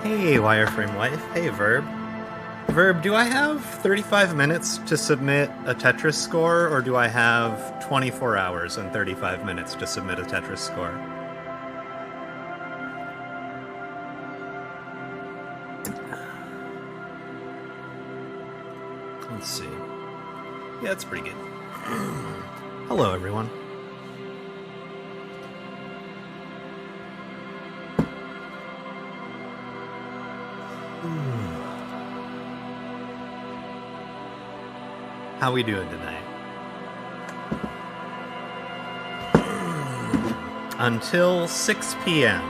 Hey, Wireframe Wife. Hey, Verb. Verb, do I have 35 minutes to submit a Tetris score, or do I have 24 hours and 35 minutes to submit a Tetris score? Let's see. Yeah, it's pretty good. Hello, everyone. How we doing tonight? Until 6 p.m.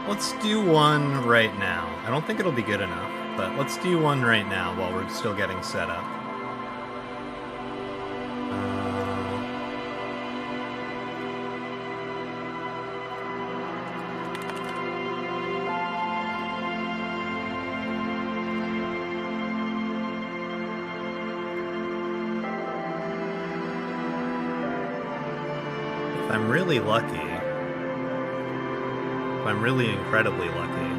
Let's do one right now. I don't think it'll be good enough, but let's do one right now while we're still getting set up. If I'm really lucky, if I'm really incredibly lucky,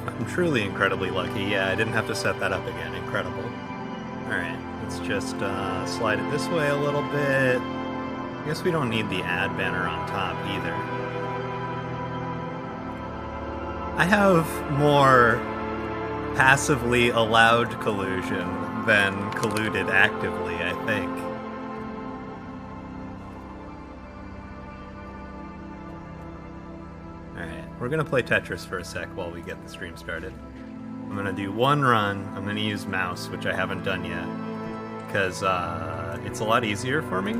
I'm truly incredibly lucky. Yeah, I didn't have to set that up again. Incredible. Alright, let's just slide it this way a little bit. I guess we don't need the ad banner on top either. I have more passively allowed collusion than colluded actively, I think. Alright, we're gonna play Tetris for a sec while we get the stream started. I'm gonna do one run. I'm gonna use mouse, which I haven't done yet, because it's a lot easier for me,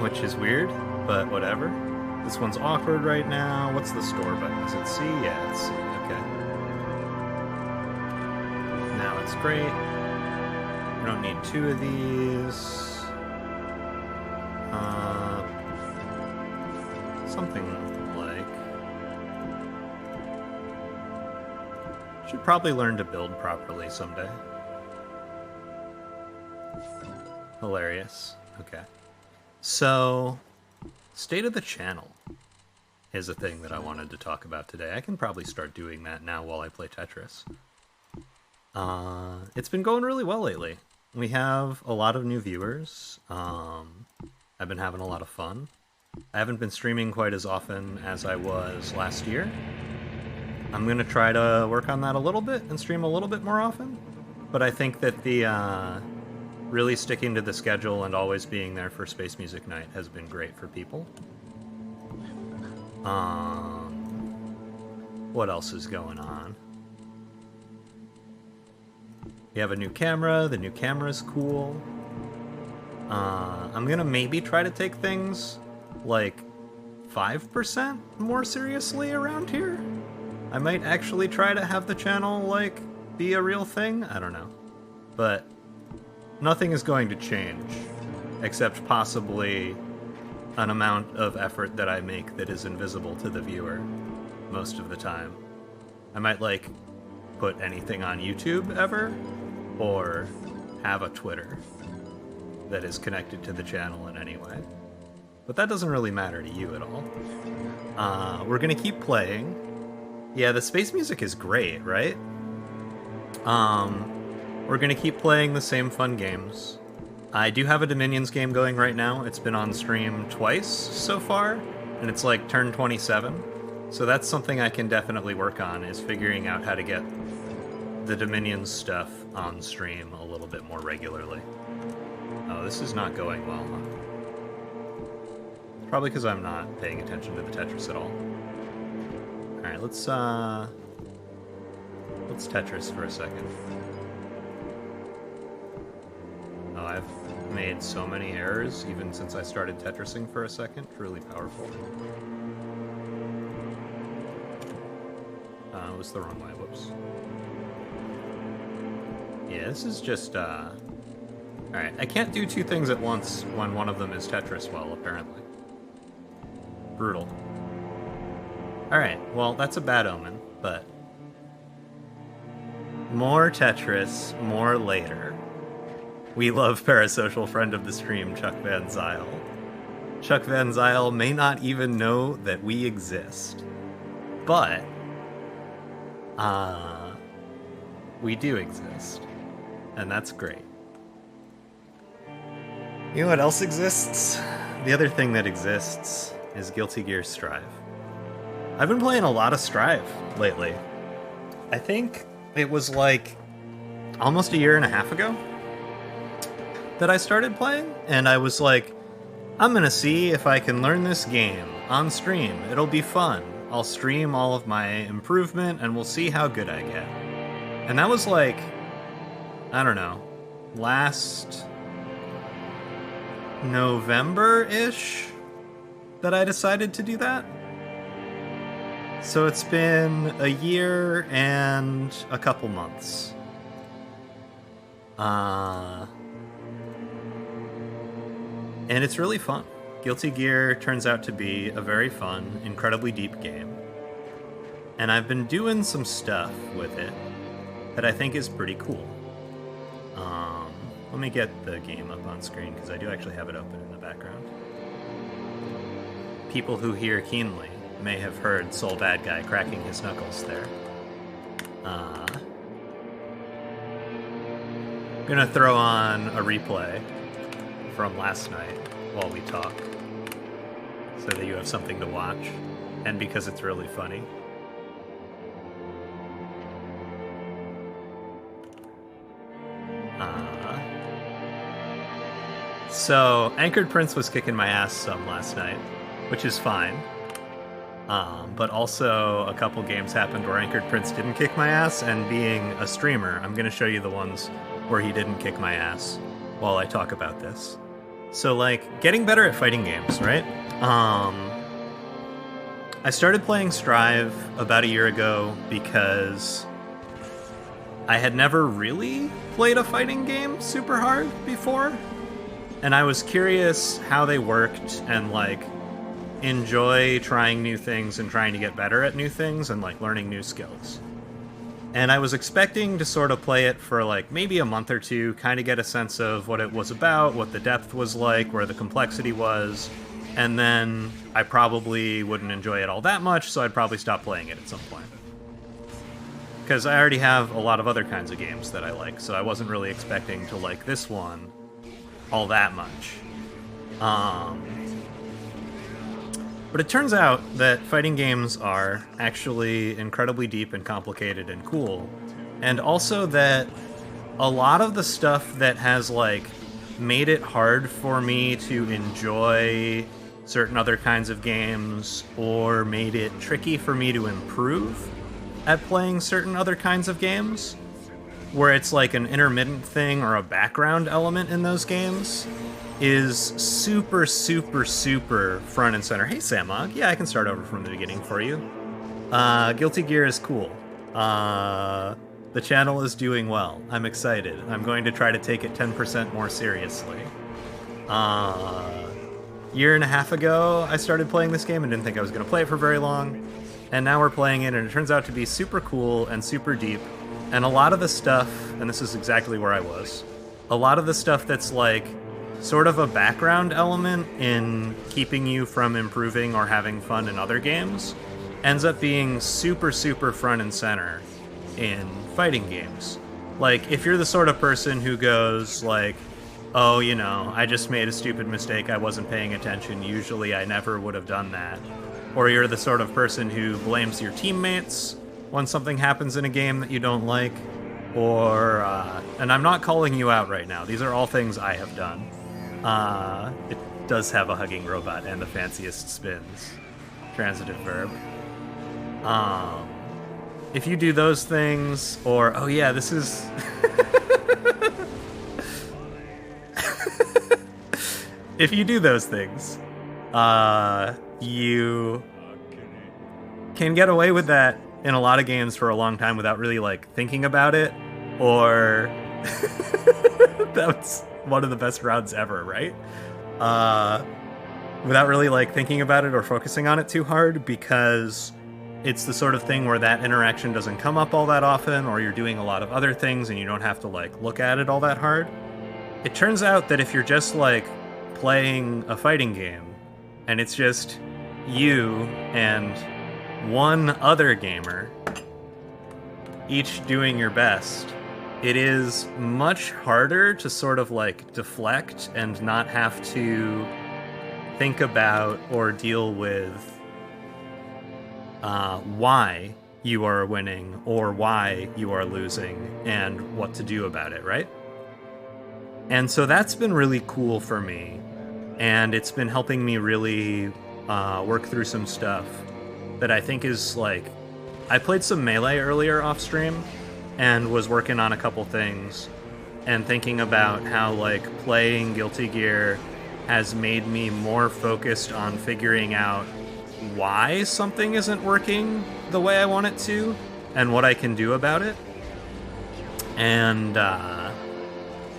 which is weird, but whatever. This one's awkward right now. What's the store button? Is it C? Yeah, it's C. Okay. Now it's great. We don't need two of these. Something like... Should probably learn to build properly someday. Hilarious. Okay. So... State of the channel is a thing that I wanted to talk about today. I can probably start doing that now while I play Tetris. It's been going really well lately. We have a lot of new viewers. I've been having a lot of fun. I haven't been streaming quite as often as I was last year. I'm going to try to work on that a little bit and stream a little bit more often. But I think that the... really sticking to the schedule and always being there for Space Music Night has been great for people. What else is going on? We have a new camera. The new camera's cool. I'm gonna maybe try to take things like 5% more seriously around here. I might actually try to have the channel, like, be a real thing. I don't know. But nothing is going to change, except possibly an amount of effort that I make that is invisible to the viewer most of the time. I might, like, put anything on YouTube ever, or have a Twitter that is connected to the channel in any way. But that doesn't really matter to you at all. We're gonna keep playing. Yeah, the space music is great, right? We're gonna keep playing the same fun games. I do have a Dominions game going right now. It's been on stream twice so far, and it's like turn 27. So that's something I can definitely work on, is figuring out how to get the Dominions stuff on stream a little bit more regularly. Oh, this is not going well, huh? Probably because I'm not paying attention to the Tetris at all. Alright, let's Tetris for a second. Oh, I've made so many errors, even since I started Tetrising for a second. Truly powerful. It was the wrong way, whoops. Yeah, this is just, Alright, I can't do two things at once when one of them is Tetris well, apparently. Brutal. Alright, well, that's a bad omen, but... More Tetris, more later. We love parasocial friend of the stream, Chuck Van Zyl. Chuck Van Zyl may not even know that we exist. But, we do exist. And that's great. You know what else exists? The other thing that exists is Guilty Gear Strive. I've been playing a lot of Strive lately. I think it was like almost a year and a half ago that I started playing, and I was like, I'm gonna see if I can learn this game on stream. It'll be fun. I'll stream all of my improvement and we'll see how good I get. And that was like, I don't know, last November-ish that I decided to do that. So it's been a year and a couple months. And it's really fun. Guilty Gear turns out to be a very fun, incredibly deep game. And I've been doing some stuff with it that I think is pretty cool. Let me get the game up on screen, because I do actually have it open in the background. People who hear keenly may have heard Soul Bad Guy cracking his knuckles there. I'm gonna throw on a replay from last night while we talk, so that you have something to watch, and because it's really funny. So, Anchored Prince was kicking my ass some last night, which is fine. But also, a couple games happened where Anchored Prince didn't kick my ass, and being a streamer, I'm going to show you the ones where he didn't kick my ass while I talk about this. So, like, getting better at fighting games, right? I started playing Strive about a year ago because I had never really played a fighting game super hard before. And I was curious how they worked and, like, enjoy trying new things and trying to get better at new things and, like, learning new skills. And I was expecting to sort of play it for, like, maybe a month or two, kind of get a sense of what it was about, what the depth was like, where the complexity was, and then I probably wouldn't enjoy it all that much, so I'd probably stop playing it at some point. Because I already have a lot of other kinds of games that I like, so I wasn't really expecting to like this one all that much. But it turns out that fighting games are actually incredibly deep and complicated and cool. And also that a lot of the stuff that has, like, made it hard for me to enjoy certain other kinds of games, or made it tricky for me to improve at playing certain other kinds of games, where it's like an intermittent thing or a background element in those games, is super, super, super front and center. Hey, Samog. Yeah, I can start over from the beginning for you. Guilty Gear is cool. The channel is doing well. I'm excited. I'm going to try to take it 10% more seriously. Year and a half ago, I started playing this game and didn't think I was going to play it for very long. And now we're playing it, and it turns out to be super cool and super deep. And a lot of the stuff, and this is exactly where I was, a lot of the stuff that's like sort of a background element in keeping you from improving or having fun in other games ends up being super, super front and center in fighting games. Like, if you're the sort of person who goes like, oh, you know, I just made a stupid mistake, I wasn't paying attention, usually I never would have done that. Or you're the sort of person who blames your teammates when something happens in a game that you don't like, or, and I'm not calling you out right now, these are all things I have done. It does have a hugging robot and the fanciest spins. Transitive verb. If you do those things, or, oh yeah, this is... If you do those things, you can get away with that in a lot of games for a long time without really, like, thinking about it, or that's one of the best routes ever, right? Without really, like, thinking about it or focusing on it too hard, because it's the sort of thing where that interaction doesn't come up all that often, or you're doing a lot of other things and you don't have to like look at it all that hard. It turns out that if you're just like playing a fighting game and it's just you and one other gamer each doing your best, it is much harder to sort of like deflect and not have to think about or deal with why you are winning or why you are losing and what to do about it, right? And so that's been really cool for me, and it's been helping me really work through some stuff that I think is like... I played some Melee earlier off stream and was working on a couple things and thinking about how like playing Guilty Gear has made me more focused on figuring out why something isn't working the way I want it to and what I can do about it, and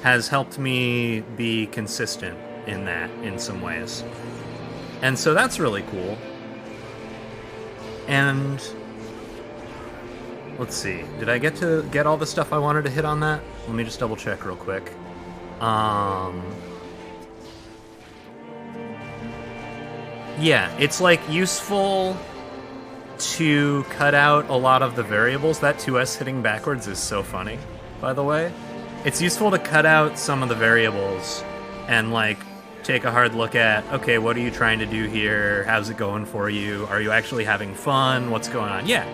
has helped me be consistent in that in some ways. And so that's really cool. And let's see, did I get all the stuff I wanted to hit on that? Let me just double check real quick. Yeah, it's like useful to cut out a lot of the variables. That 2S hitting backwards is so funny, by the way. It's useful to cut out some of the variables and like take a hard look at, okay, what are you trying to do here? How's it going for you? Are you actually having fun? What's going on? Yeah,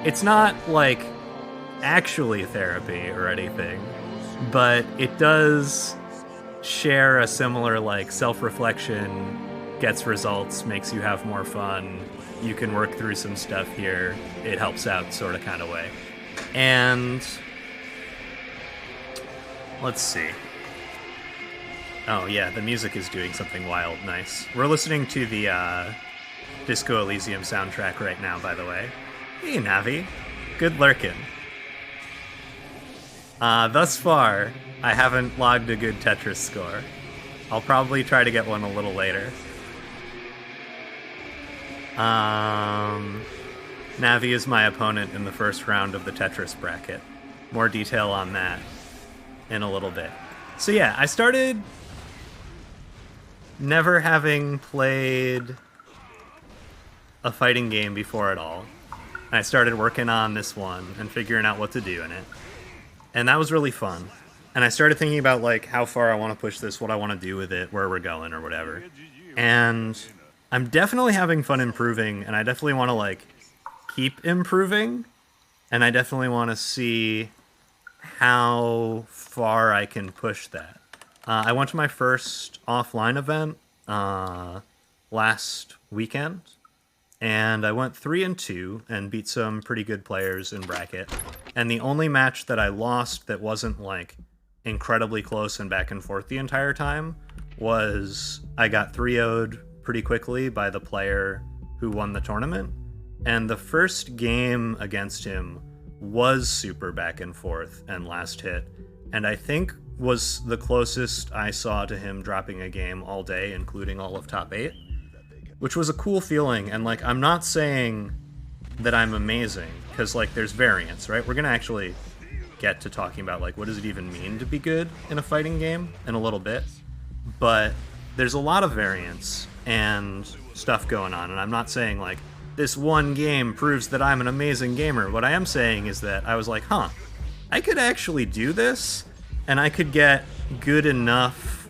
it's not like actually therapy or anything, but it does share a similar like self-reflection, gets results, makes you have more fun, you can work through some stuff here, it helps out sort of kind of way. And let's see. Oh yeah, the music is doing something wild. Nice. We're listening to the Disco Elysium soundtrack right now, by the way. Hey Navi, good lurkin'. Thus far, I haven't logged a good Tetris score. I'll probably try to get one a little later. Navi is my opponent in the first round of the Tetris bracket. More detail on that in a little bit. So yeah, I started never having played a fighting game before at all. I started working on this one and figuring out what to do in it. And that was really fun. And I started thinking about like how far I want to push this, what I want to do with it, where we're going or whatever. And I'm definitely having fun improving, and I definitely want to like keep improving, and I definitely want to see how far I can push that. I went to my first offline event last weekend, and I went 3-2 and beat some pretty good players in bracket. And the only match that I lost that wasn't like incredibly close and back and forth the entire time was I got 3-0'd pretty quickly by the player who won the tournament. And the first game against him was super back and forth and last hit, and I think was the closest I saw to him dropping a game all day, including all of top 8, which was a cool feeling. And like, I'm not saying that I'm amazing, because like there's variance, right? We're gonna actually get to talking about like what does it even mean to be good in a fighting game in a little bit, but there's a lot of variance and stuff going on, and I'm not saying like this one game proves that I'm an amazing gamer. What I am saying is that I was like, I could actually do this, and I could get good enough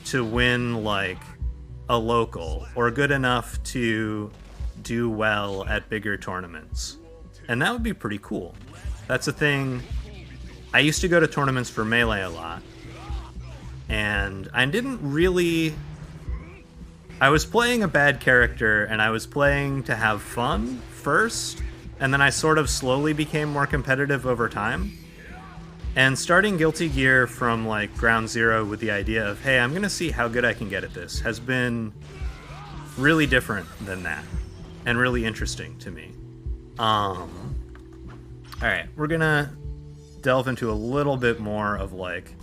to win like a local, or good enough to do well at bigger tournaments. And that would be pretty cool. That's a thing. I used to go to tournaments for Melee a lot, and I didn't really... I was playing a bad character, and I was playing to have fun first, and then I sort of slowly became more competitive over time. And starting Guilty Gear from like ground zero with the idea of, hey, I'm gonna see how good I can get at this, has been really different than that, and really interesting to me. Alright, we're gonna delve into a little bit more of like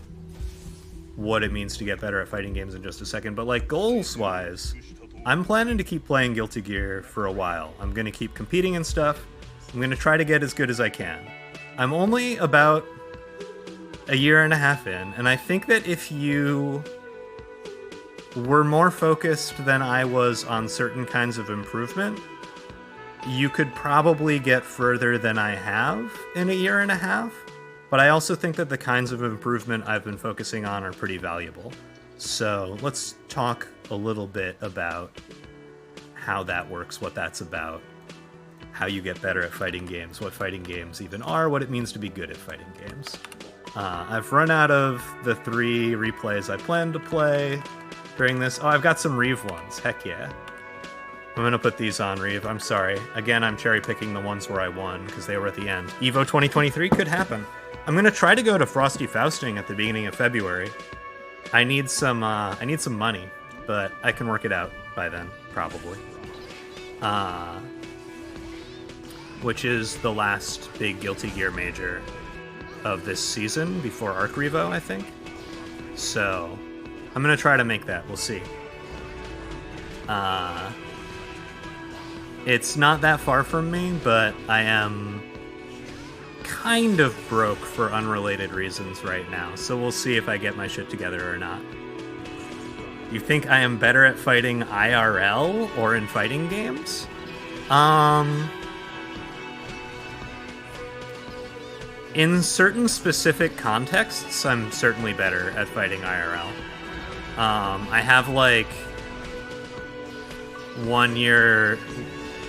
what it means to get better at fighting games in just a second, but like goals wise, I'm planning to keep playing Guilty Gear for a while. I'm going to keep competing and stuff. I'm going to try to get as good as I can. I'm only about a year and a half in, and I think that if you were more focused than I was on certain kinds of improvement, you could probably get further than I have in a year and a half. But I also think that the kinds of improvement I've been focusing on are pretty valuable. So let's talk a little bit about how that works, what that's about, how you get better at fighting games, what fighting games even are, what it means to be good at fighting games. I've run out of the 3 replays I planned to play during this. Oh, I've got some Reeve ones. Heck yeah. I'm going to put these on, Reeve. I'm sorry. Again, I'm cherry-picking the ones where I won, because they were at the end. EVO 2023 could happen. I'm going to try to go to Frosty Fausting at the beginning of February. I need some money, but I can work it out by then, probably. Which is the last big Guilty Gear major of this season, before Arc Revo, I think. So, I'm going to try to make that. We'll see. It's not that far from me, but I am kind of broke for unrelated reasons right now, so we'll see if I get my shit together or not. You think I am better at fighting IRL or in fighting games? In certain specific contexts, I'm certainly better at fighting IRL. I have like 1 year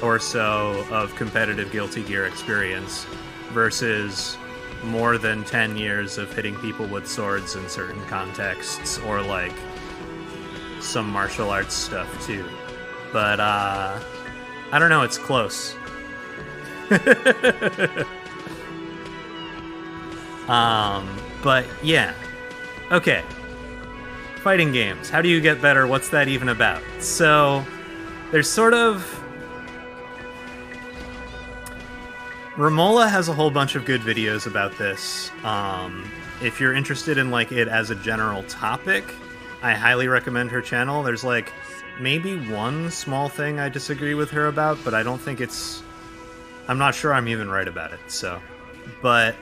or so of competitive Guilty Gear experience versus more than 10 years of hitting people with swords in certain contexts, or like some martial arts stuff too. But I don't know, it's close. But yeah. Okay. Fighting games. How do you get better? What's that even about? So there's sort of... Romola has a whole bunch of good videos about this. If you're interested in like it as a general topic, I highly recommend her channel. There's like maybe one small thing I disagree with her about, but I don't think it's... I'm not sure I'm even right about it, so... But...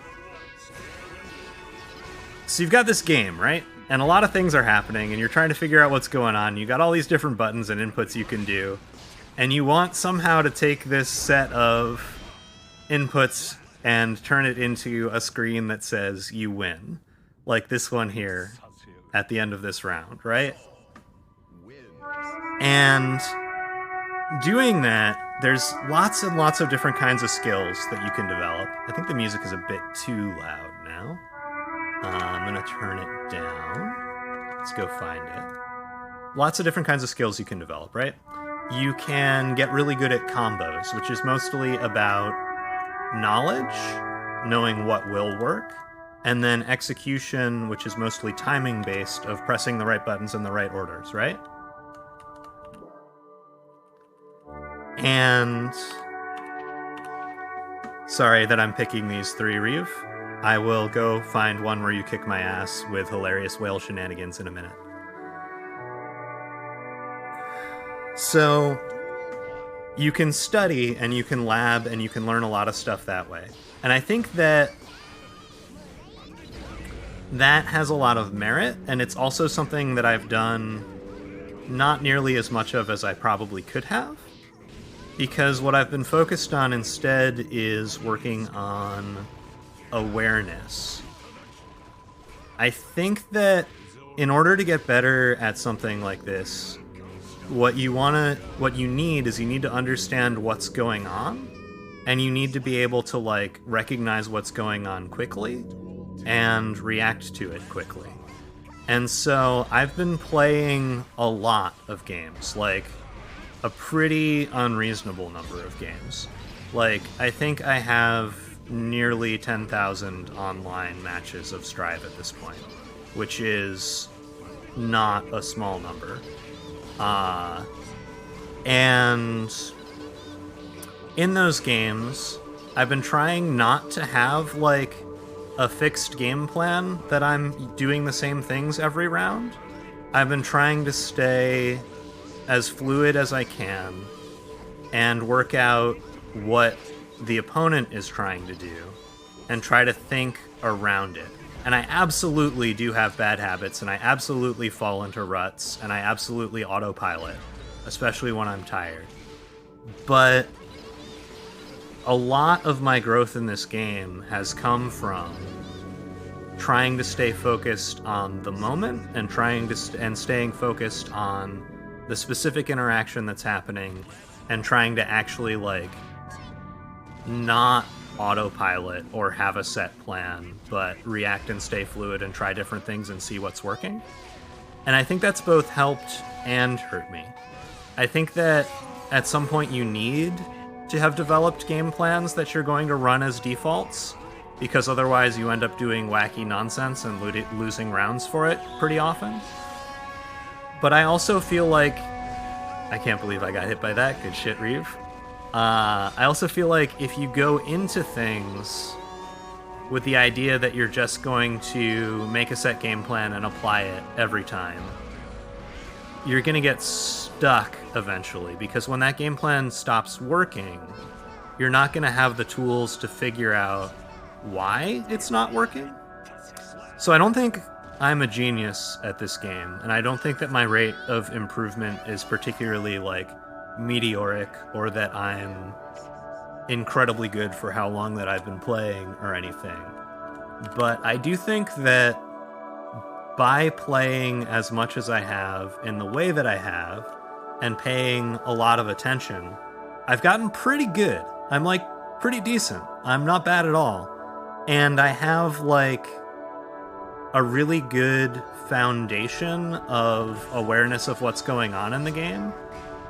So you've got this game, right? And a lot of things are happening, and you're trying to figure out what's going on. You got all these different buttons and inputs you can do, and you want somehow to take this set of inputs and turn it into a screen that says you win. Like this one here at the end of this round, right? And doing that, there's lots and lots of different kinds of skills that you can develop. I think the music is a bit too loud now. I'm going to turn it down. Let's go find it. Lots of different kinds of skills you can develop, right? You can get really good at combos, which is mostly about knowledge, knowing what will work, and then execution, which is mostly timing-based, of pressing the right buttons in the right orders, right? And... Sorry that I'm picking these 3, Reeve. I will go find one where you kick my ass with hilarious whale shenanigans in a minute. So, you can study, and you can lab, and you can learn a lot of stuff that way. And I think that that has a lot of merit, and it's also something that I've done not nearly as much of as I probably could have. Because what I've been focused on instead is working on awareness. I think that in order to get better at something like this, what you need is you need to understand what's going on, and you need to be able to like recognize what's going on quickly and react to it quickly. And so I've been playing a lot of games, like a pretty unreasonable number of games. Like, I think I have nearly 10,000 online matches of Strive at this point, which is not a small number. And in those games, I've been trying not to have, like, a fixed game plan that I'm doing the same things every round. I've been trying to stay as fluid as I can and work out what the opponent is trying to do and try to think around it. And I absolutely do have bad habits, and I absolutely fall into ruts, and I absolutely autopilot, especially when I'm tired. But a lot of my growth in this game has come from trying to stay focused on the moment and staying focused on the specific interaction that's happening and trying to actually, like, not autopilot or have a set plan, but react and stay fluid and try different things and see what's working. And I think that's both helped and hurt me. I think that at some point you need to have developed game plans that you're going to run as defaults, because otherwise you end up doing wacky nonsense and losing rounds for it pretty often. But I also feel like... I can't believe I got hit by that. Good shit, Reeve. I also feel like if you go into things with the idea that you're just going to make a set game plan and apply it every time, you're going to get stuck eventually, because when that game plan stops working, you're not going to have the tools to figure out why it's not working. So I don't think I'm a genius at this game, and I don't think that my rate of improvement is particularly, like, meteoric, or that I'm incredibly good for how long that I've been playing or anything. But I do think that by playing as much as I have in the way that I have and paying a lot of attention, I've gotten pretty good. I'm, like, pretty decent. I'm not bad at all. And I have, like, a really good foundation of awareness of what's going on in the game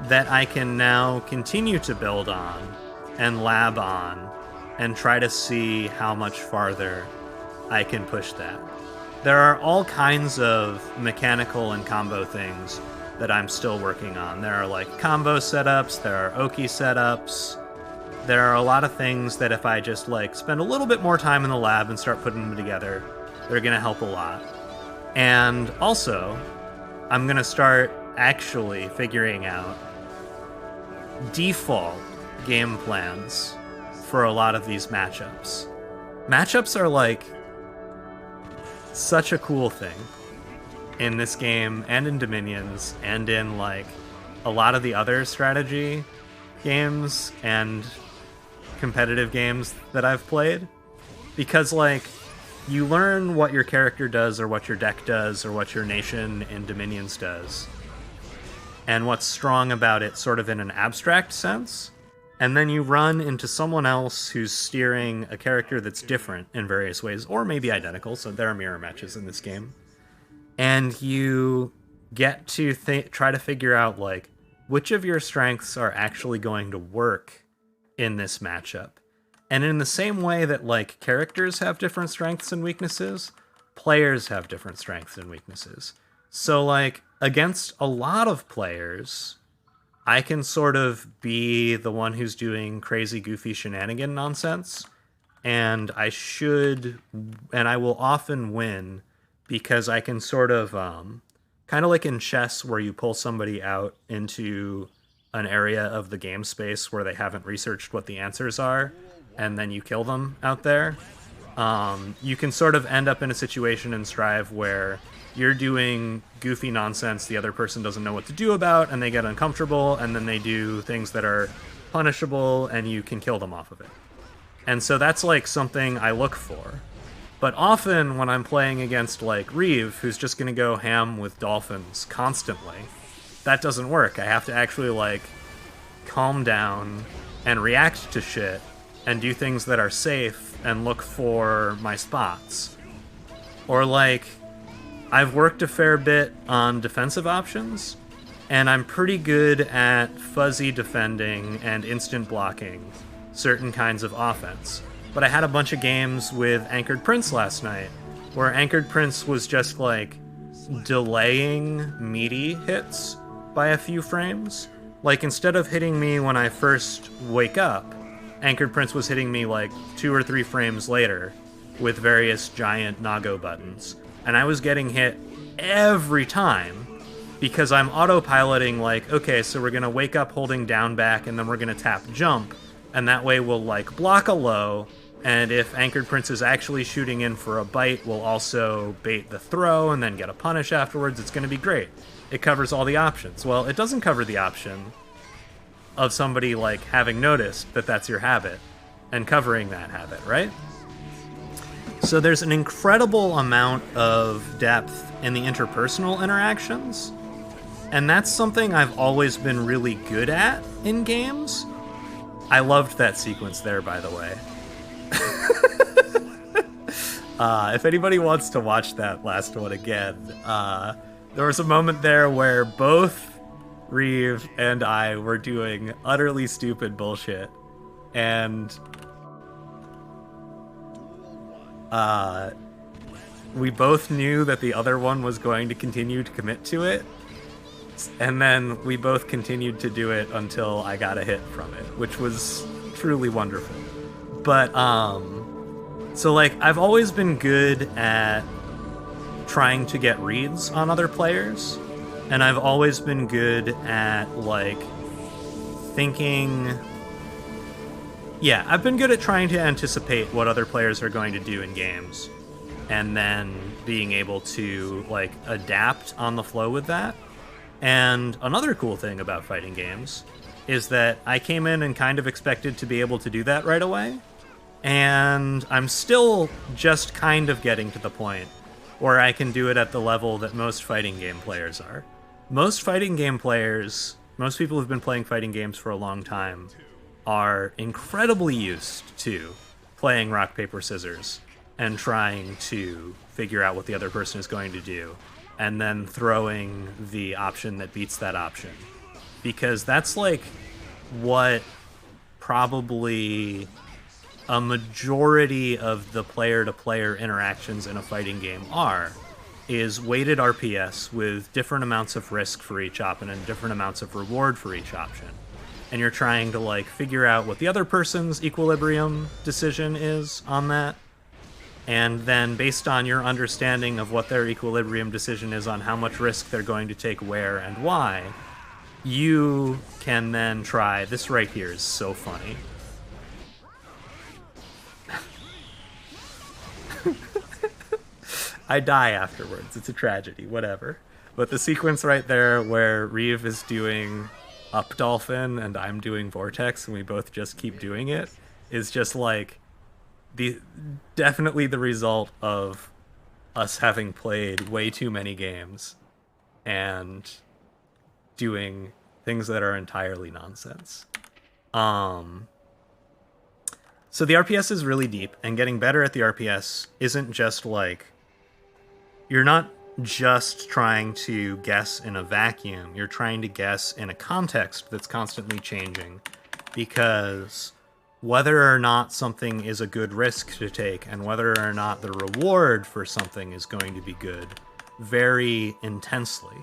that I can now continue to build on and lab on and try to see how much farther I can push that. There are all kinds of mechanical and combo things that I'm still working on. There are, like, combo setups, there are Oki setups. There are a lot of things that if I just, like, spend a little bit more time in the lab and start putting them together, they're gonna help a lot. And also, I'm gonna start actually figuring out default game plans for a lot of these matchups. Matchups are, like, such a cool thing in this game and in Dominions and in, like, a lot of the other strategy games and competitive games that I've played, because, like, you learn what your character does or what your deck does or what your nation in Dominions does and what's strong about it sort of in an abstract sense, and then you run into someone else who's steering a character that's different in various ways, or maybe identical, so there are mirror matches in this game, and you get to try to figure out, like, which of your strengths are actually going to work in this matchup. And in the same way that, like, characters have different strengths and weaknesses, players have different strengths and weaknesses. So, like, against a lot of players, I can sort of be the one who's doing crazy, goofy shenanigan nonsense, and I will often win because I can sort of, kind of like in chess where you pull somebody out into an area of the game space where they haven't researched what the answers are, and then you kill them out there. You can sort of end up in a situation in Strive where you're doing goofy nonsense the other person doesn't know what to do about, and they get uncomfortable, and then they do things that are punishable, and you can kill them off of it. And so that's, like, something I look for. But often when I'm playing against, like, Reeve, who's just going to go ham with dolphins constantly, that doesn't work. I have to actually, like, calm down and react to shit and do things that are safe and look for my spots. Or, like, I've worked a fair bit on defensive options, and I'm pretty good at fuzzy defending and instant blocking certain kinds of offense. But I had a bunch of games with Anchored Prince last night, where Anchored Prince was just, like, delaying meaty hits by a few frames. Like, instead of hitting me when I first wake up, Anchored Prince was hitting me, like, 2 or 3 frames later with various giant Nago buttons. And I was getting hit every time, because I'm autopiloting, like, okay, so we're going to wake up holding down back, and then we're going to tap jump, and that way we'll, like, block a low, and if Anchored Prince is actually shooting in for a bite, we'll also bait the throw and then get a punish afterwards. It's going to be great. It covers all the options. Well, it doesn't cover the option of somebody, like, having noticed that that's your habit and covering that habit, right? So there's an incredible amount of depth in the interpersonal interactions, and that's something I've always been really good at in games. I loved that sequence there, by the way. If anybody wants to watch that last one again, there was a moment there where both Reeve and I were doing utterly stupid bullshit, and we both knew that the other one was going to continue to commit to it, and then we both continued to do it until I got a hit from it, which was truly wonderful. But, so, like, I've always been good at trying to get reads on other players, and I've always been good at, like, thinking... Yeah, I've been good at trying to anticipate what other players are going to do in games, and then being able to, like, adapt on the flow with that. And another cool thing about fighting games is that I came in and kind of expected to be able to do that right away, and I'm still just kind of getting to the point where I can do it at the level that most fighting game players are. Most fighting game players, most people who've been playing fighting games for a long time, are incredibly used to playing rock, paper, scissors and trying to figure out what the other person is going to do, and then throwing the option that beats that option. Because that's, like, what probably a majority of the player-to-player interactions in a fighting game are, is weighted RPS with different amounts of risk for each option and different amounts of reward for each option. And you're trying to, like, figure out what the other person's equilibrium decision is on that. And then based on your understanding of what their equilibrium decision is on how much risk they're going to take where and why, you can then try... This right here is so funny. I die afterwards. It's a tragedy, whatever. But the sequence right there where Reeve is doing Up Dolphin and I'm doing Vortex and we both just keep doing it is just, like, definitely the result of us having played way too many games and doing things that are entirely nonsense. So the RPS is really deep, and getting better at the RPS isn't just, like... You're not just trying to guess in a vacuum. You're trying to guess in a context that's constantly changing, because whether or not something is a good risk to take and whether or not the reward for something is going to be good vary intensely.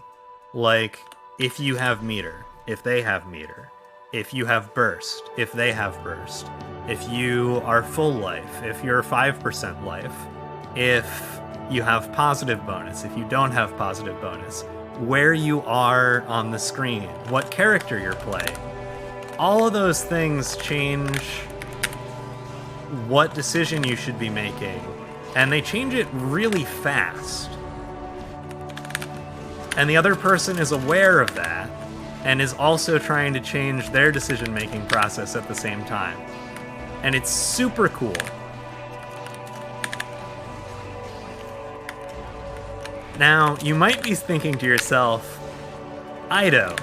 Like, if you have meter, if they have meter, if you have burst, if they have burst, if you are full life, if you're 5% life, if you have positive bonus, if you don't have positive bonus, where you are on the screen, what character you're playing. All of those things change what decision you should be making, and they change it really fast. And the other person is aware of that, and is also trying to change their decision-making process at the same time. And it's super cool. Now, you might be thinking to yourself, Ido,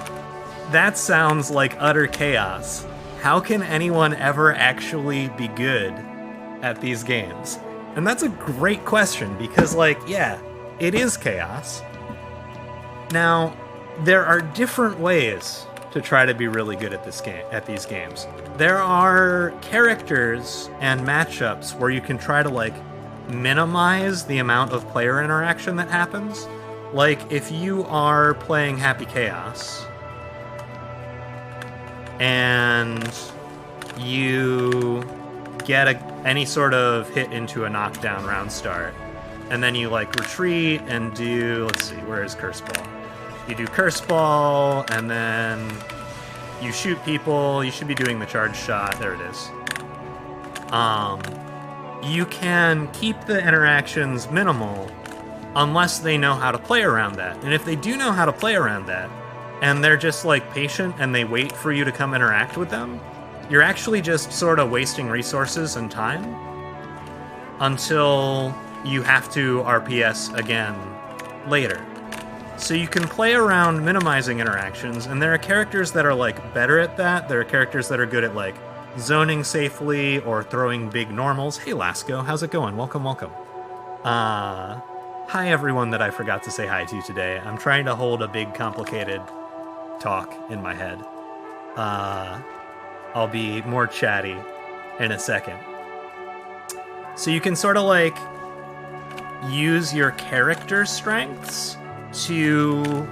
that sounds like utter chaos. How can anyone ever actually be good at these games? And that's a great question, because, like, yeah, it is chaos. Now, there are different ways to try to be really good at these games. There are characters and matchups where you can try to, like, minimize the amount of player interaction that happens. Like, if you are playing Happy Chaos and you get any sort of hit into a knockdown round start, and then you, like, retreat and do, let's see, where is Curse Ball? you do Curse Ball, and then you shoot people. You should be doing the charge shot. There it is. You can keep the interactions minimal unless they know how to play around that. And if they do know how to play around that, and they're just like patient and they wait for you to come interact with them, you're actually just sort of wasting resources and time until you have to RPS again later. So you can play around minimizing interactions, and there are characters that are like better at that. There are characters that are good at like zoning safely or throwing big normals. Hey Lasco, how's it going? Welcome, welcome. Hi everyone that I forgot to say hi to today. I'm trying to hold a big complicated talk in my head. I'll be more chatty in a second. So you can sort of like use your character strengths to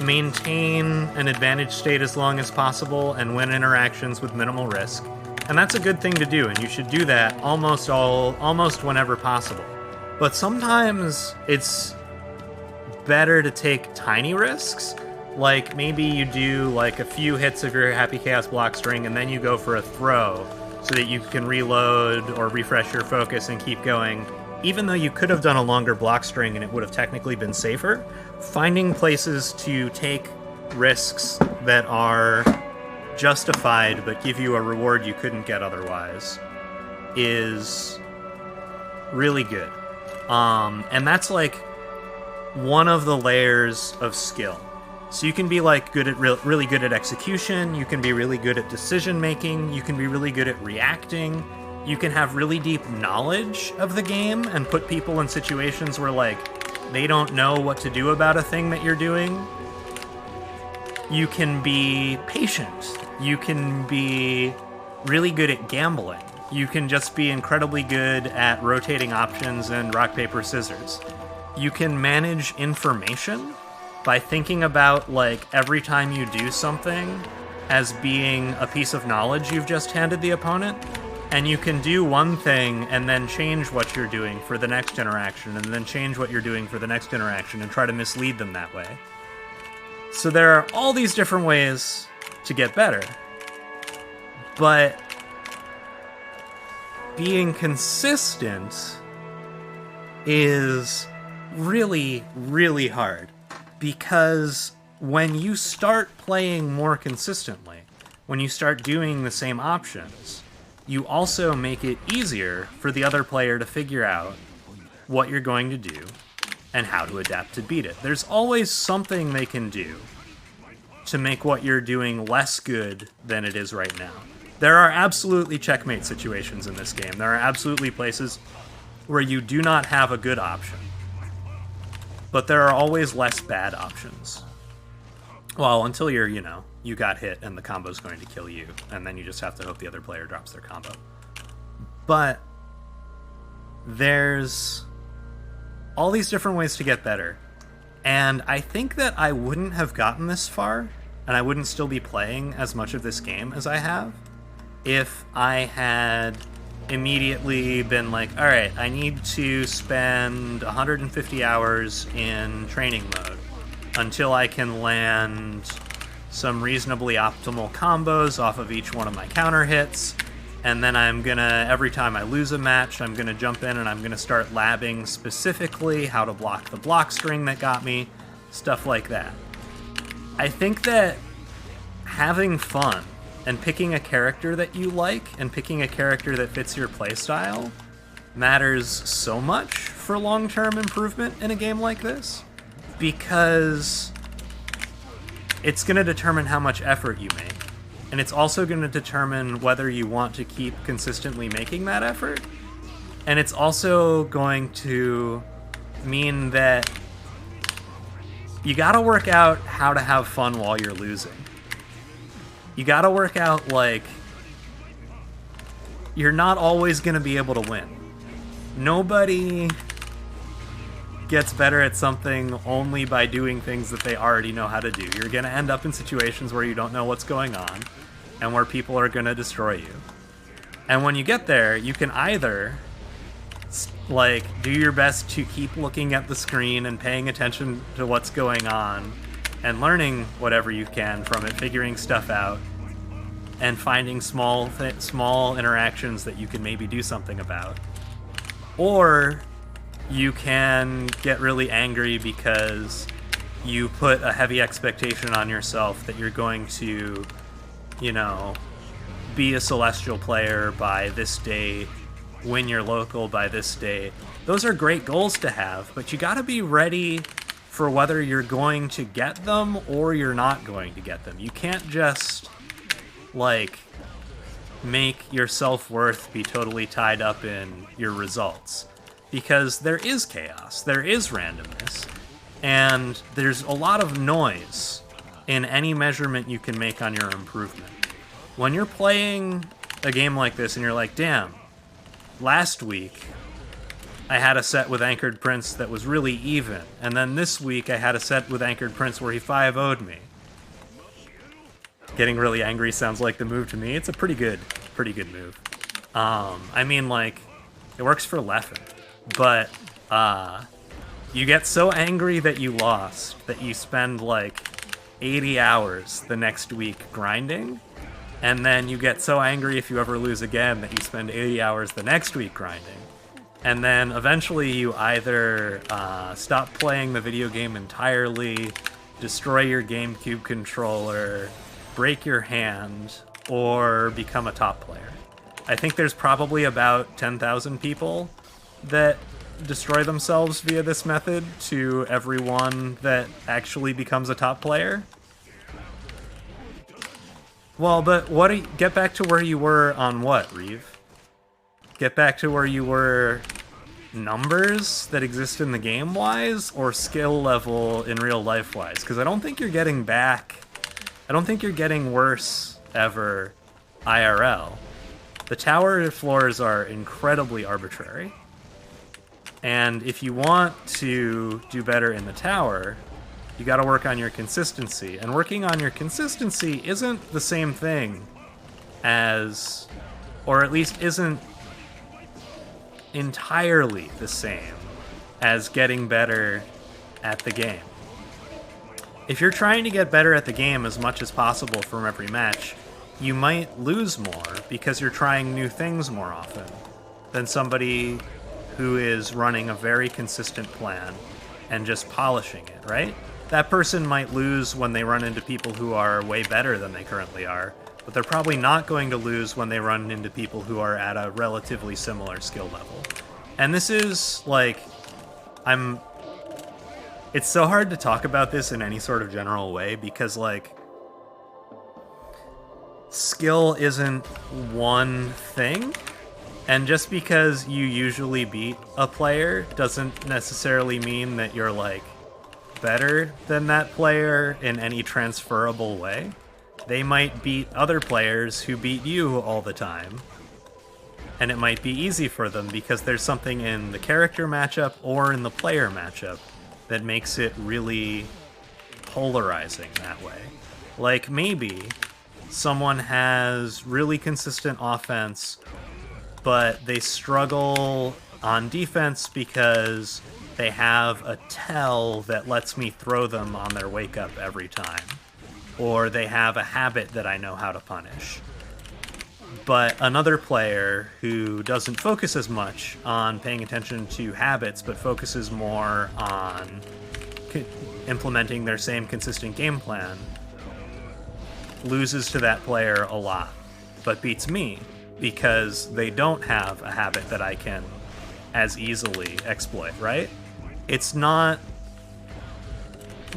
maintain an advantage state as long as possible and win interactions with minimal risk. And that's a good thing to do, and you should do that almost whenever possible. But sometimes it's better to take tiny risks. Like maybe you do like a few hits of your Happy Chaos block string and then you go for a throw so that you can reload or refresh your focus and keep going. Even though you could have done a longer block string and it would have technically been safer, finding places to take risks that are justified but give you a reward you couldn't get otherwise is really good. And that's like one of the layers of skill. So you can be like good at really good at execution, you can be really good at decision making, you can be really good at reacting, you can have really deep knowledge of the game and put people in situations where like they don't know what to do about a thing that you're doing. You can be patient. You can be really good at gambling. You can just be incredibly good at rotating options and rock, paper, scissors. You can manage information by thinking about like every time you do something as being a piece of knowledge you've just handed the opponent. And you can do one thing and then change what you're doing for the next interaction, and then change what you're doing for the next interaction and try to mislead them that way. So there are all these different ways to get better. But being consistent is really, really hard. Because when you start playing more consistently, when you start doing the same options, you also make it easier for the other player to figure out what you're going to do and how to adapt to beat it. There's always something they can do to make what you're doing less good than it is right now. There are absolutely checkmate situations in this game. There are absolutely places where you do not have a good option. But there are always less bad options. Well, until you're, you got hit and the combo's going to kill you, and then you just have to hope the other player drops their combo. But there's all these different ways to get better. And I think that I wouldn't have gotten this far, and I wouldn't still be playing as much of this game as I have, if I had immediately been like, all right, I need to spend 150 hours in training mode until I can land some reasonably optimal combos off of each one of my counter hits, and then I'm gonna, every time I lose a match, I'm gonna jump in and I'm gonna start labbing specifically how to block the block string that got me, stuff like that. I think that having fun and picking a character that you like and picking a character that fits your playstyle matters so much for long-term improvement in a game like this, because it's going to determine how much effort you make. And it's also going to determine whether you want to keep consistently making that effort. And it's also going to mean that you got to work out how to have fun while you're losing. You got to work out, like, you're not always going to be able to win. Nobody gets better at something only by doing things that they already know how to do. You're going to end up in situations where you don't know what's going on and where people are going to destroy you. And when you get there, you can either do your best to keep looking at the screen and paying attention to what's going on and learning whatever you can from it, figuring stuff out, and finding small interactions that you can maybe do something about. Or you can get really angry because you put a heavy expectation on yourself that you're going to, be a Celestial player by this date, win your local by this date. Those are great goals to have, but you gotta be ready for whether you're going to get them or you're not going to get them. You can't just, make your self-worth be totally tied up in your results. Because there is chaos, there is randomness, and there's a lot of noise in any measurement you can make on your improvement. When you're playing a game like this and you're like, damn, last week I had a set with Anchored Prince that was really even, and then this week I had a set with Anchored Prince where he 5-0'd me. Getting really angry sounds like the move to me. It's a pretty good move. It works for Leffen, but you get so angry that you lost that you spend 80 hours the next week grinding, and then you get so angry if you ever lose again that you spend 80 hours the next week grinding. And then eventually you either stop playing the video game entirely, destroy your GameCube controller, break your hand, or become a top player. I think there's probably about 10,000 people that destroy themselves via this method to everyone that actually becomes a top player. Well, but get back to where you were on what, Reeve? Get back to where you were numbers that exist in the game-wise, or skill level in real life-wise? Because I don't think you're getting back... I don't think you're getting worse ever IRL. The tower floors are incredibly arbitrary. And if you want to do better in the tower, you gotta work on your consistency. And working on your consistency isn't the same thing as, or at least isn't entirely the same as getting better at the game. If you're trying to get better at the game as much as possible from every match, you might lose more because you're trying new things more often than somebody who is running a very consistent plan and just polishing it, right? That person might lose when they run into people who are way better than they currently are, but they're probably not going to lose when they run into people who are at a relatively similar skill level. And this is, it's so hard to talk about this in any sort of general way because, skill isn't one thing. And just because you usually beat a player doesn't necessarily mean that you're, better than that player in any transferable way. They might beat other players who beat you all the time. And it might be easy for them because there's something in the character matchup or in the player matchup that makes it really polarizing that way. Maybe someone has really consistent offense, but they struggle on defense because they have a tell that lets me throw them on their wake up every time. Or they have a habit that I know how to punish. But another player who doesn't focus as much on paying attention to habits, but focuses more on implementing their same consistent game plan, loses to that player a lot, but beats me because they don't have a habit that I can as easily exploit, right? It's not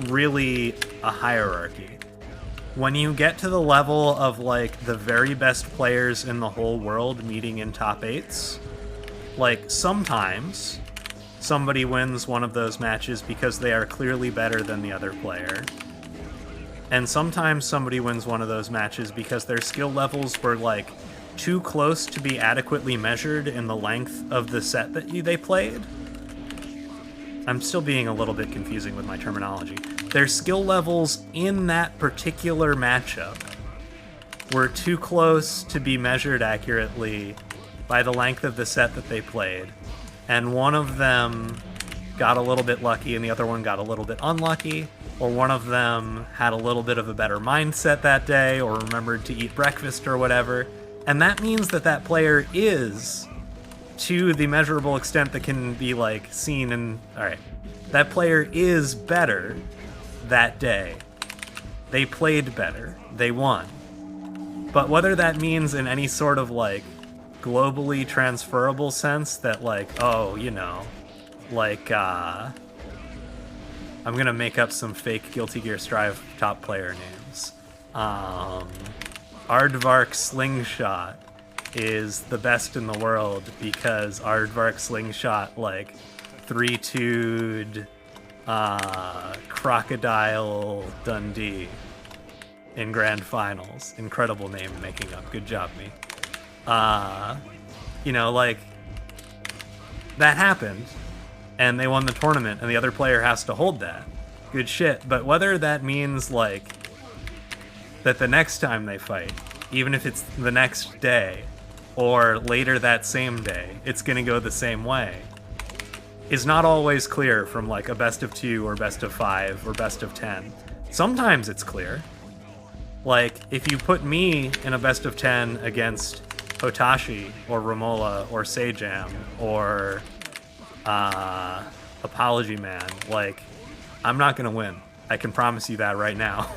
really a hierarchy. When you get to the level of, the very best players in the whole world meeting in top 8s, sometimes somebody wins one of those matches because they are clearly better than the other player. And sometimes somebody wins one of those matches because their skill levels were, too close to be adequately measured in the length of the set that they played. I'm still being a little bit confusing with my terminology. Their skill levels in that particular matchup were too close to be measured accurately by the length of the set that they played. And one of them got a little bit lucky and the other one got a little bit unlucky. or one of them had a little bit of a better mindset that day, or remembered to eat breakfast or whatever. And that means that that player is, to the measurable extent that can be like seen in, all right, that player is better that day. They played better. They won. But whether that means in any sort of like globally transferable sense that like, oh, you know, like I'm gonna make up some fake Guilty Gear Strive top player names. Aardvark Slingshot is the best in the world because Aardvark Slingshot like 3-2'd Crocodile Dundee in grand finals. Incredible name making up. Good job, me. You know, like, that happened, and they won the tournament, and the other player has to hold that. Good shit. But whether that means, like, that the next time they fight, even if it's the next day, or later that same day, it's gonna go the same way, is not always clear from, like, a best of 2 or best of 5 or best of 10. Sometimes it's clear. Like, if you put me in a best of 10 against Hotashi, or Romola, or Sejam, or Apology Man, like, I'm not gonna win. I can promise you that right now.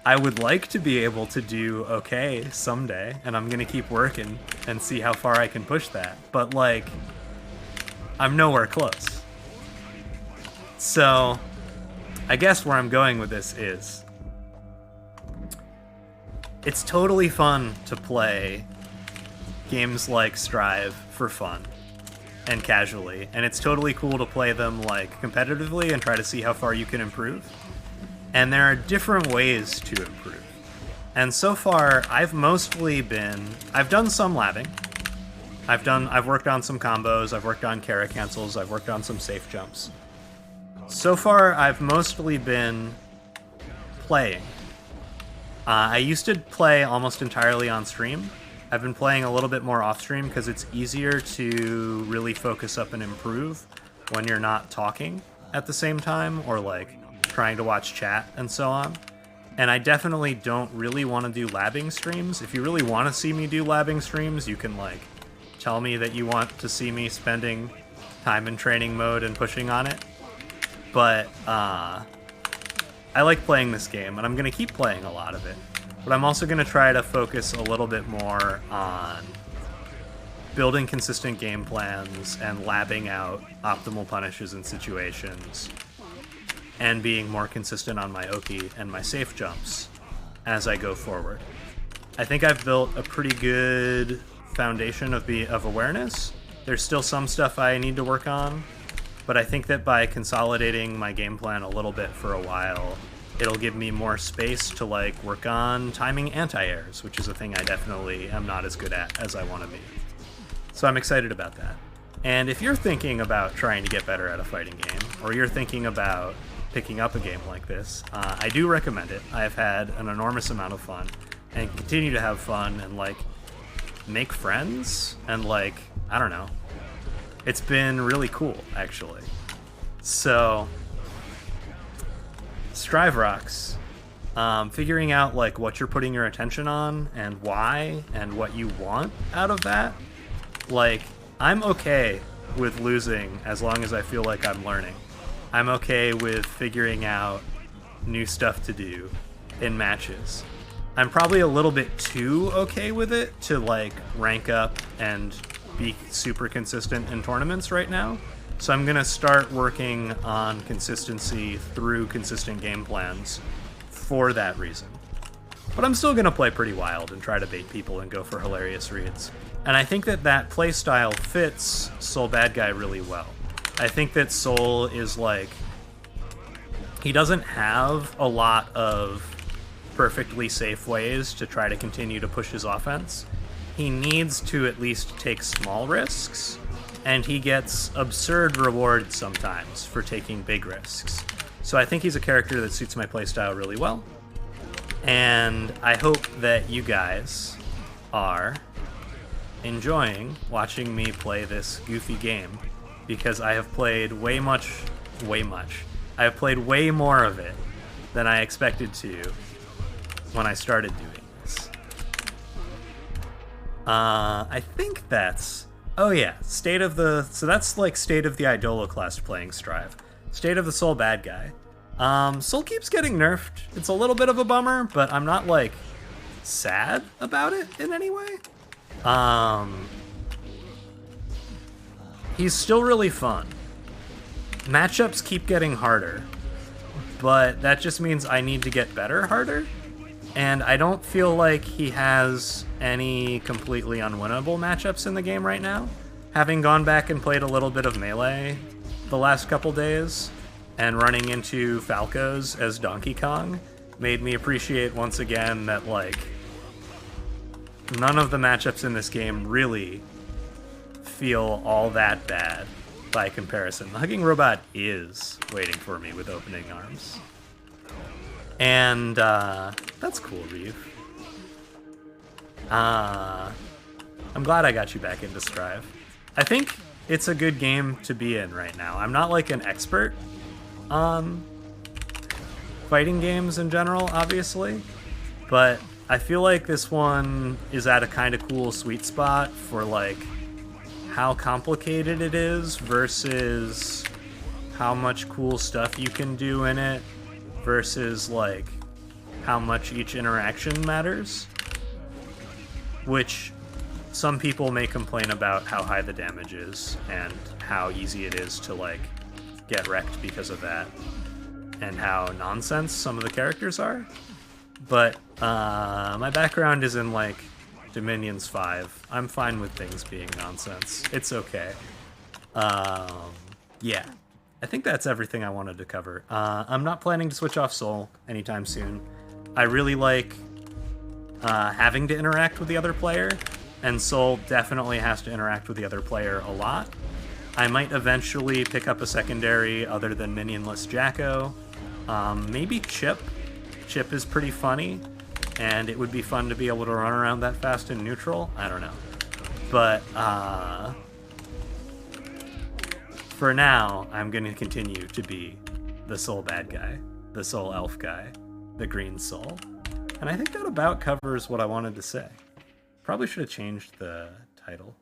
I would like to be able to do okay someday, and I'm gonna keep working and see how far I can push that. But, like, I'm nowhere close. So, I guess where I'm going with this is, it's totally fun to play games like Strive for fun and casually, and it's totally cool to play them like competitively and try to see how far you can improve. And there are different ways to improve. And so far, I've done some labbing. I've worked on some combos, I've worked on Kara cancels, I've worked on some safe jumps. So far, I've mostly been playing. I used to play almost entirely on stream. I've been playing a little bit more off stream because it's easier to really focus up and improve when you're not talking at the same time, or like trying to watch chat and so on. And I definitely don't really want to do labbing streams. If you really want to see me do labbing streams, you can like tell me that you want to see me spending time in training mode and pushing on it. But I like playing this game, and I'm going to keep playing a lot of it. But I'm also going to try to focus a little bit more on building consistent game plans and labbing out optimal punishes and situations, and being more consistent on my Oki and my safe jumps as I go forward. I think I've built a pretty good foundation of awareness. There's still some stuff I need to work on, but I think that by consolidating my game plan a little bit for a while, it'll give me more space to like work on timing anti-airs, which is a thing I definitely am not as good at as I want to be. So I'm excited about that. And if you're thinking about trying to get better at a fighting game, or you're thinking about picking up a game like this, I do recommend it. I've had an enormous amount of fun, and continue to have fun, and like make friends, and like, I don't know. It's been really cool, actually. So, Strive rocks. Figuring out like what you're putting your attention on and why and what you want out of that. Like, I'm okay with losing as long as I feel like I'm learning. I'm okay with figuring out new stuff to do in matches. I'm probably a little bit too okay with it to like rank up and be super consistent in tournaments right now. So I'm gonna start working on consistency through consistent game plans for that reason. But I'm still gonna play pretty wild and try to bait people and go for hilarious reads. And I think that that playstyle fits Soul Bad Guy really well. I think that Soul is like, he doesn't have a lot of perfectly safe ways to try to continue to push his offense. He needs to at least take small risks, and he gets absurd rewards sometimes for taking big risks. So I think he's a character that suits my playstyle really well, and I hope that you guys are enjoying watching me play this goofy game, because I have played way way much. I have played way more of it than I expected to when I started doing this. I think that's... Oh yeah, State of the... So that's like State of the Idoloclast playing Strive. State of the Soul bad guy. Soul keeps getting nerfed. It's a little bit of a bummer, but I'm not, like, sad about it in any way. He's still really fun. Matchups keep getting harder, but that just means I need to get better harder. And I don't feel like he has any completely unwinnable matchups in the game right now. Having gone back and played a little bit of Melee the last couple days, and running into Falcos as Donkey Kong made me appreciate once again that, like, none of the matchups in this game really feel all that bad by comparison. The Hugging Robot is waiting for me with opening arms. And, that's cool, Reeve. I'm glad I got you back into Strive. I think it's a good game to be in right now. I'm not, like, an expert on fighting games in general, obviously, but I feel like this one is at a kind of cool sweet spot for, like, how complicated it is versus how much cool stuff you can do in it versus, like, how much each interaction matters, which some people may complain about how high the damage is and how easy it is to, like, get wrecked because of that, and how nonsense some of the characters are. But my background is in, like, Dominions 5. I'm fine with things being nonsense. It's okay. Yeah. I think that's everything I wanted to cover. I'm not planning to switch off Soul anytime soon. I really like having to interact with the other player, and Soul definitely has to interact with the other player a lot. I might eventually pick up a secondary other than Minionless Jacko. Maybe Chip. Chip is pretty funny, and it would be fun to be able to run around that fast in neutral. I don't know. But for now, I'm going to continue to be the Soul bad guy, the Soul elf guy, the green Soul. And I think that about covers what I wanted to say. Probably should have changed the title.